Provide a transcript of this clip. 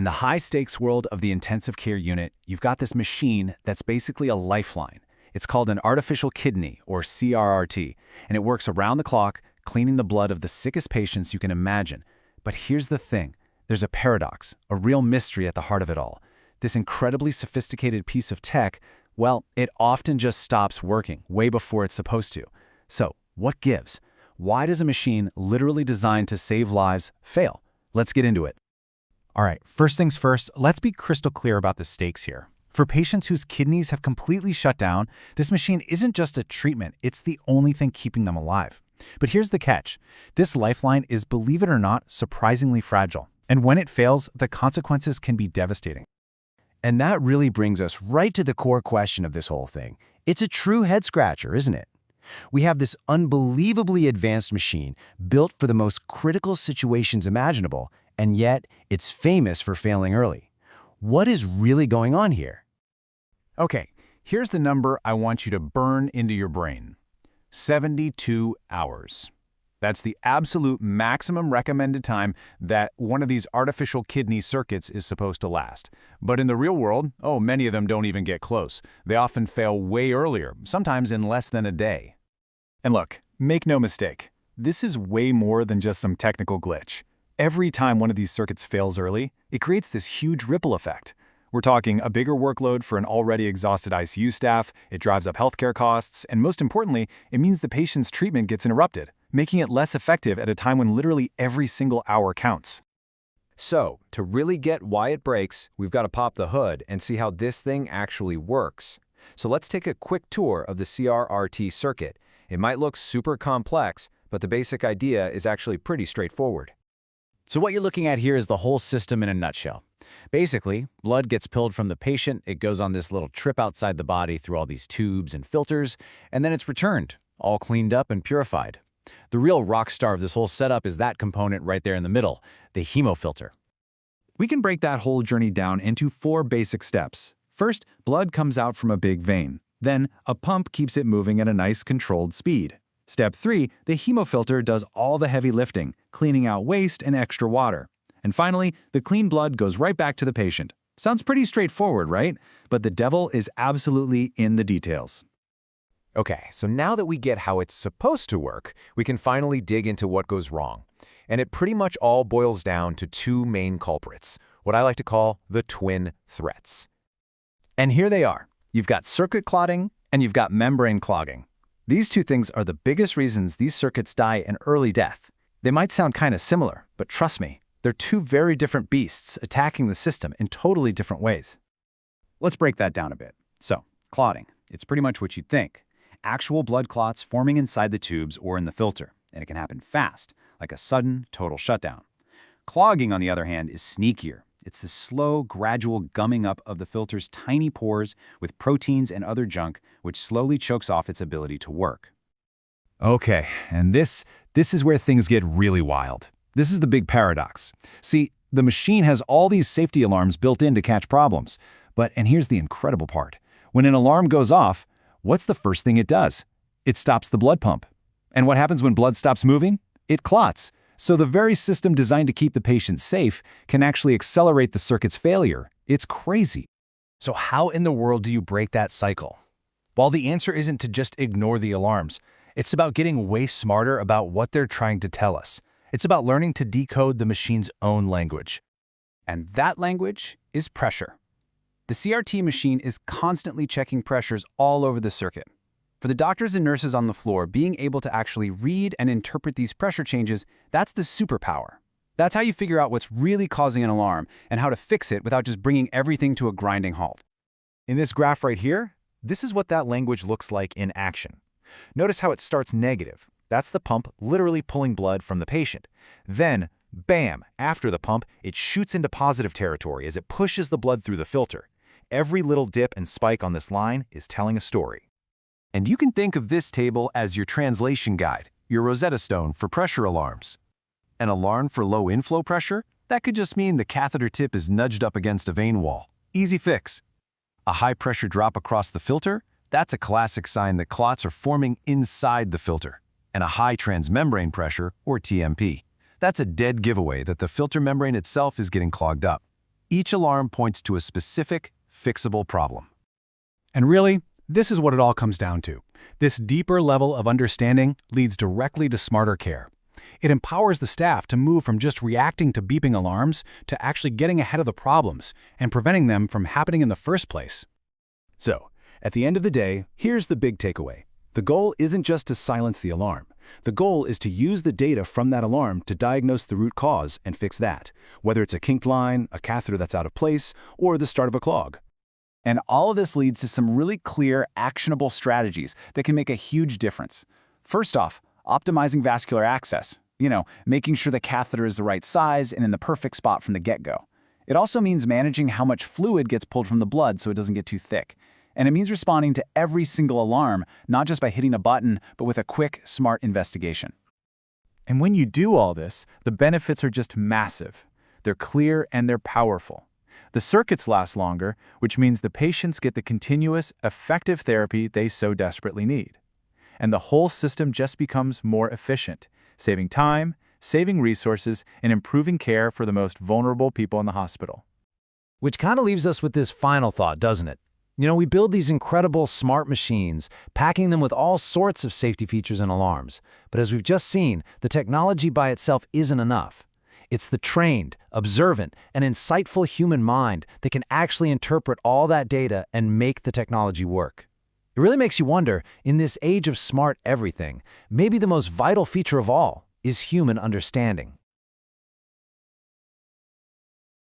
In the high-stakes world of the intensive care unit, you've got this machine that's basically a lifeline. It's called an artificial kidney, or CRRT, and it works around the clock, cleaning the blood of the sickest patients you can imagine. But here's the thing. There's a paradox, a real mystery at the heart of it all. This incredibly sophisticated piece of tech, well, it often just stops working way before it's supposed to. So, what gives? Why does a machine literally designed to save lives fail? Let's get into it. All right, first things first, let's be crystal clear about the stakes here. For patients whose kidneys have completely shut down, this machine isn't just a treatment, it's the only thing keeping them alive. But here's the catch. This lifeline is, believe it or not, surprisingly fragile. And when it fails, the consequences can be devastating. And that really brings us right to the core question of this whole thing. It's a true head-scratcher, isn't it? We have this unbelievably advanced machine built for the most critical situations imaginable, and yet it's famous for failing early. What is really going on here? Okay, here's the number I want you to burn into your brain. 72 hours. That's the absolute maximum recommended time that one of these artificial kidney circuits is supposed to last. But in the real world, many of them don't even get close. They often fail way earlier, sometimes in less than a day. And look, make no mistake, this is way more than just some technical glitch. Every time one of these circuits fails early, it creates this huge ripple effect. We're talking a bigger workload for an already exhausted ICU staff, it drives up healthcare costs, and most importantly, it means the patient's treatment gets interrupted, making it less effective at a time when literally every single hour counts. So, to really get why it breaks, we've got to pop the hood and see how this thing actually works. So let's take a quick tour of the CRRT circuit. It might look super complex, but the basic idea is actually pretty straightforward. So what you're looking at here is the whole system in a nutshell. Basically, blood gets pulled from the patient, it goes on this little trip outside the body through all these tubes and filters, and then it's returned, all cleaned up and purified. The real rock star of this whole setup is that component right there in the middle, the hemofilter. We can break that whole journey down into 4 basic steps. First, blood comes out from a big vein. Then, a pump keeps it moving at a nice controlled speed. Step 3, the hemofilter does all the heavy lifting, cleaning out waste and extra water. And finally, the clean blood goes right back to the patient. Sounds pretty straightforward, right? But the devil is absolutely in the details. Okay, so now that we get how it's supposed to work, we can finally dig into what goes wrong. And it pretty much all boils down to 2 main culprits, what I like to call the twin threats. And here they are. You've got circuit clotting and you've got membrane clogging. These 2 things are the biggest reasons these circuits die an early death. They might sound kind of similar, but trust me, they're 2 very different beasts attacking the system in totally different ways. Let's break that down a bit. So, clotting. It's pretty much what you'd think. Actual blood clots forming inside the tubes or in the filter, and it can happen fast, like a sudden, total shutdown. Clogging, on the other hand, is sneakier. It's the slow, gradual gumming up of the filter's tiny pores with proteins and other junk, which slowly chokes off its ability to work. Okay, and this is where things get really wild. This is the big paradox. See, the machine has all these safety alarms built in to catch problems. And here's the incredible part. When an alarm goes off, what's the first thing it does? It stops the blood pump. And what happens when blood stops moving? It clots. So the very system designed to keep the patient safe can actually accelerate the circuit's failure. It's crazy. So how in the world do you break that cycle? Well, the answer isn't to just ignore the alarms. It's about getting way smarter about what they're trying to tell us. It's about learning to decode the machine's own language. And that language is pressure. The CRT machine is constantly checking pressures all over the circuit. For the doctors and nurses on the floor, being able to actually read and interpret these pressure changes, that's the superpower. That's how you figure out what's really causing an alarm and how to fix it without just bringing everything to a grinding halt. In this graph right here, this is what that language looks like in action. Notice how it starts negative. That's the pump literally pulling blood from the patient. Then, bam, after the pump, it shoots into positive territory as it pushes the blood through the filter. Every little dip and spike on this line is telling a story. And you can think of this table as your translation guide, your Rosetta Stone for pressure alarms. An alarm for low inflow pressure? That could just mean the catheter tip is nudged up against a vein wall. Easy fix. A high pressure drop across the filter? That's a classic sign that clots are forming inside the filter. And a high transmembrane pressure, or TMP. That's a dead giveaway that the filter membrane itself is getting clogged up. Each alarm points to a specific, fixable problem. And really, this is what it all comes down to. This deeper level of understanding leads directly to smarter care. It empowers the staff to move from just reacting to beeping alarms to actually getting ahead of the problems and preventing them from happening in the first place. So, at the end of the day, here's the big takeaway. The goal isn't just to silence the alarm. The goal is to use the data from that alarm to diagnose the root cause and fix that, whether it's a kinked line, a catheter that's out of place, or the start of a clog. And all of this leads to some really clear, actionable strategies that can make a huge difference. First off, optimizing vascular access. Making sure the catheter is the right size and in the perfect spot from the get-go. It also means managing how much fluid gets pulled from the blood so it doesn't get too thick. And it means responding to every single alarm, not just by hitting a button, but with a quick, smart investigation. And when you do all this, the benefits are just massive. They're clear and they're powerful. The circuits last longer, which means the patients get the continuous, effective therapy they so desperately need. And the whole system just becomes more efficient, saving time, saving resources, and improving care for the most vulnerable people in the hospital. Which kind of leaves us with this final thought, doesn't it? We build these incredible smart machines, packing them with all sorts of safety features and alarms. But as we've just seen, the technology by itself isn't enough. It's the trained, observant, and insightful human mind that can actually interpret all that data and make the technology work. It really makes you wonder, in this age of smart everything, maybe the most vital feature of all is human understanding.